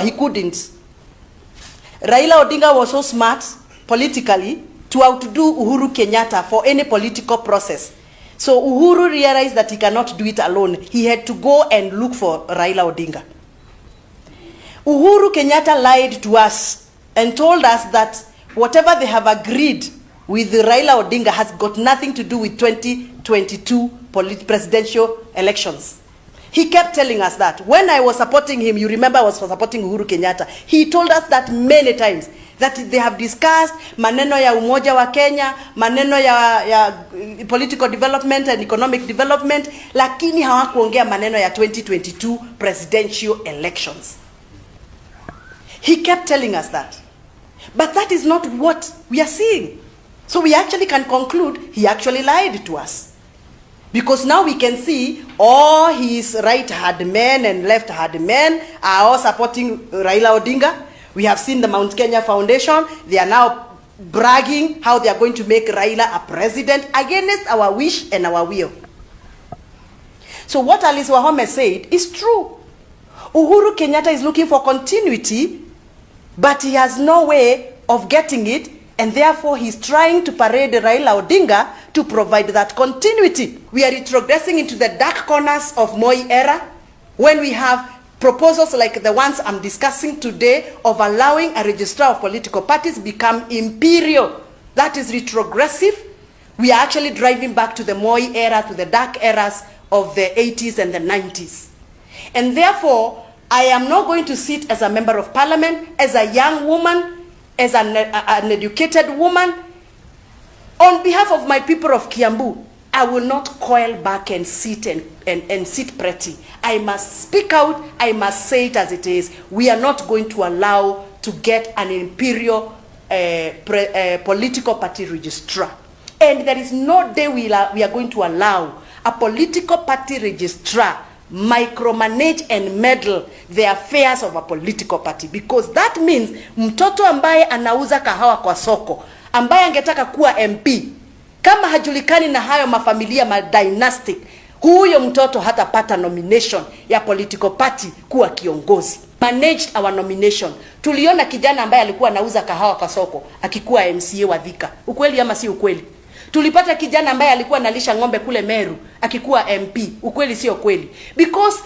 He couldn't. Raila Odinga was so smart politically to outdo Uhuru Kenyatta for any political process. So Uhuru realized that he cannot do it alone. He had to go and look for Raila Odinga. Uhuru Kenyatta lied to us and told us that whatever they have agreed with Raila Odinga has got nothing to do with 2022 presidential elections. He kept telling us that. When I was supporting him, you remember I was supporting Uhuru Kenyatta. He told us that many times, that they have discussed maneno ya umoja wa Kenya, maneno ya political development and economic development, lakini hawakuongea maneno ya 2022 presidential elections. He kept telling us that. But that is not what we are seeing. So we actually can conclude he actually lied to us. Because now we can see all his right-hand men and left-hand men are all supporting Raila Odinga. We have seen the Mount Kenya Foundation. They are now bragging how they are going to make Raila a president against our wish and our will. So what Alice Wahome said is true. Uhuru Kenyatta is looking for continuity, but he has no way of getting it, and therefore he's trying to parade Raila Odinga to provide that continuity. We are retrogressing into the dark corners of Moi era when we have proposals like the ones I'm discussing today of allowing a registrar of political parties become imperial. That is retrogressive. We are actually driving back to the Moi era, to the dark eras of the 80s and the 90s. And therefore, I am not going to sit as a member of parliament, as a young woman, as an educated woman. On behalf of my people of Kiambu, I will not coil back and sit and sit pretty. I must speak out. I must say it as it is. We are not going to allow to get an imperial political party registrar. And there is no day we are going to allow a political party registrar micromanage and meddle the affairs of a political party, because that means mtoto ambaye anauza kahawa kwa soko, ambaye angetaka kuwa MP, kama hajulikani na hayo mafamilia dynastic, huyo mtoto hatapata nomination ya political party kuwa kiongozi. Managed our nomination. Tuliona kijana ambaye alikuwa anauza kahawa kwa soko akikuwa MCA wa Thika. Ukweli ama si ukweli? Tulipata kijana ambaye alikuwa analisha ng'ombe kule Meru akikuwa MP. Ukweli sio kweli? Because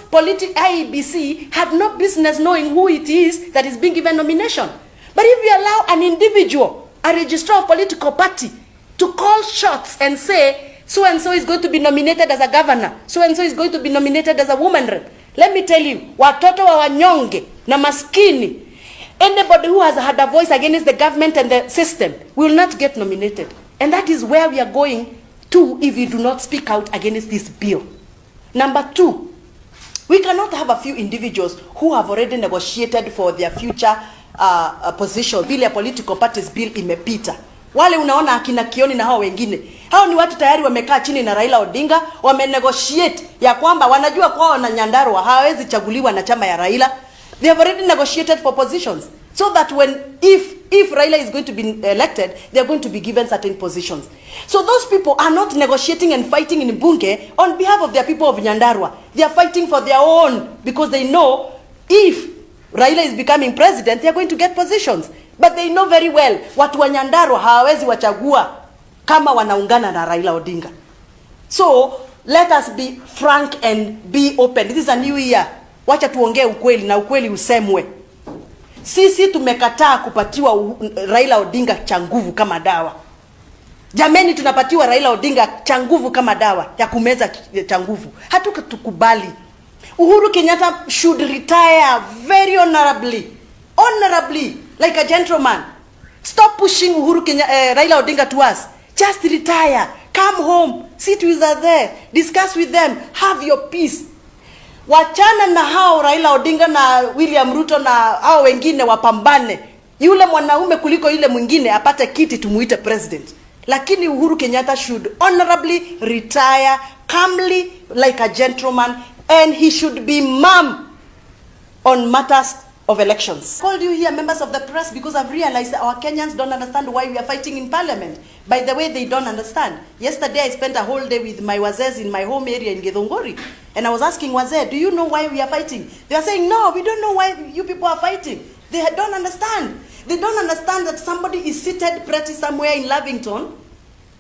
IEBC had no business knowing who it is that is being given nomination. But if we allow an individual, a registrar of political party, to call shots and say, so and so is going to be nominated as a governor, so and so is going to be nominated as a woman rep. Let me tell you, watoto wa wanyonge na maskini, anybody who has had a voice against the government and the system will not get nominated. And that is where we are going to if we do not speak out against this bill. Number two, we cannot have a few individuals who have already negotiated for their future position. Bill ya political parties bill imepita. Wale unaona akina Kioni na hao wengine, hao ni watu tayari wamekaa chini na Raila Odinga, wamenegotiate ya kwamba wanajua kwao na Nyandarua hawezi chaguliwa na chama ya Raila. They have already negotiated for positions, so that if Raila is going to be elected, they are going to be given certain positions. So those people are not negotiating and fighting in Bunge on behalf of their people of Nyandarua. They are fighting for their own, because they know if Raila is becoming president, they are going to get positions. But they know very well watu wa Nyandarua hawawezi wachagua kama wanaungana na Raila Odinga. So let us be frank and be open. This is a new year. Wacha tuongee ukweli na ukweli usemwe. Sisi tumekataa kupatiwa Raila Odinga cha nguvu kama dawa. Jameni, tunapatiwa Raila Odinga cha nguvu kama dawa ya kumeza cha nguvu. Hatukatukubali. Uhuru Kenyatta should retire very honorably, like a gentleman. Stop pushing Raila Odinga to us. Just retire. Come home. Sit with us there. Discuss with them. Have your peace. Wachana na hao Raila Odinga na William Ruto na hao wengine wapambane. Yule mwanaume kuliko yule mwingine apate kiti tumuite president. Lakini Uhuru Kenyatta should honorably retire calmly like a gentleman, and he should be mum on matters of elections. I called you here, members of the press, because I've realized that our Kenyans don't understand why we are fighting in parliament. By the way, they don't understand. Yesterday, I spent a whole day with my wazes in my home area in Githunguri, and I was asking wazee, do you know why we are fighting? They are saying, no, we don't know why you people are fighting. They don't understand. They don't understand that somebody is seated pretty somewhere in Lavington,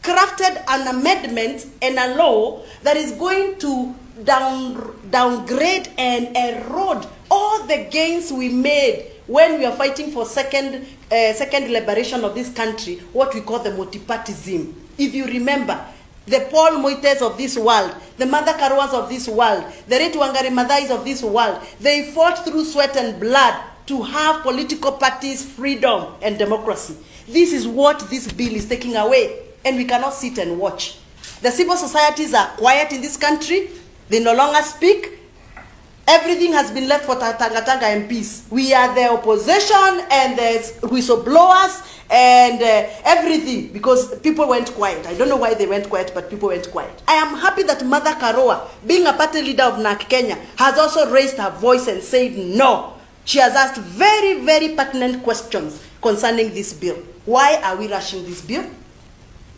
crafted an amendment and a law that is going to downgrade and erode all the gains we made when we are fighting for second liberation of this country, what we call the multipartyism. If you remember, the Paul Moites of this world, the Mother Karuas of this world, the Retu Wangari Maathais of this world, they fought through sweat and blood to have political parties, freedom, and democracy. This is what this bill is taking away, and we cannot sit and watch. The civil societies are quiet in this country. They no longer speak. Everything has been left for Tanga MPs. We are the opposition and the whistleblowers and everything, because people went quiet. I don't know why they went quiet, but people went quiet. I am happy that Mother Karua, being a party leader of NARC Kenya, has also raised her voice and said no. She has asked very, very pertinent questions concerning this bill. Why are we rushing this bill?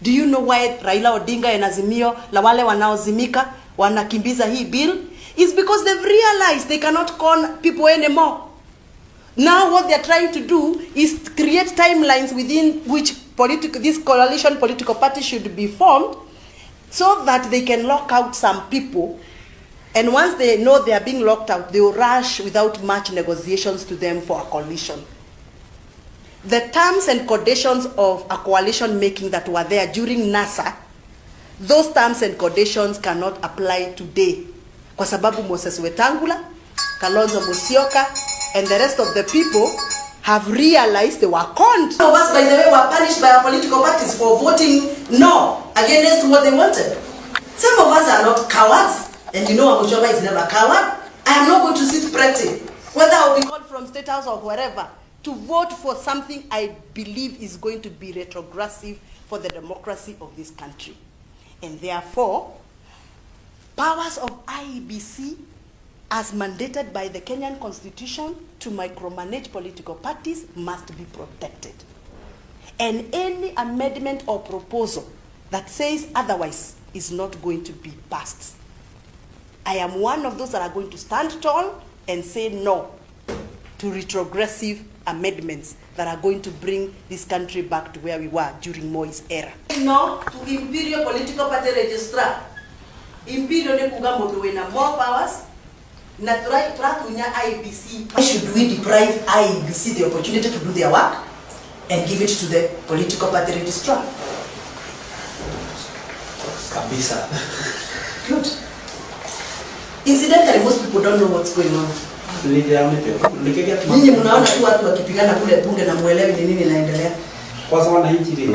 Do you know why Raila Odinga and Azimio la wale wanaozimika wanakimbiza hii bill? It's because they've realized they cannot con people anymore. Now what they're trying to do is create timelines within which this coalition political party should be formed, so that they can lock out some people. And once they know they are being locked out, they will rush without much negotiations to them for a coalition. The terms and conditions of a coalition making that were there during NASA, those terms and conditions cannot apply today. Kwa sababu Moses Wetangula, Kalonzo Musyoka, and the rest of the people have realized they were conned. Some of us, by the way, were punished by our political parties for voting no against what they wanted. Some of us are not cowards. And you know Wamuchomba is never a coward. I am not going to sit pretty, whether I will be called from State House or wherever, to vote for something I believe is going to be retrogressive for the democracy of this country. And therefore, powers of IEBC, as mandated by the Kenyan Constitution to micromanage political parties, must be protected. And any amendment or proposal that says otherwise is not going to be passed. I am one of those that are going to stand tall and say no to retrogressive amendments that are going to bring this country back to where we were during Moi's era. No to imperial political party registrar. Imperial ne kugambo to wena more powers. Na try tunya IEBC. Why should we deprive IEBC the opportunity to do their work and give it to the political party registrar? Kabisa. Good. Incidentally, most people don't know what's going on. Ninyi mnaona tu watu wakipigana kule bunge na muelewi ni nini inaendelea. Kwa sababu wananchi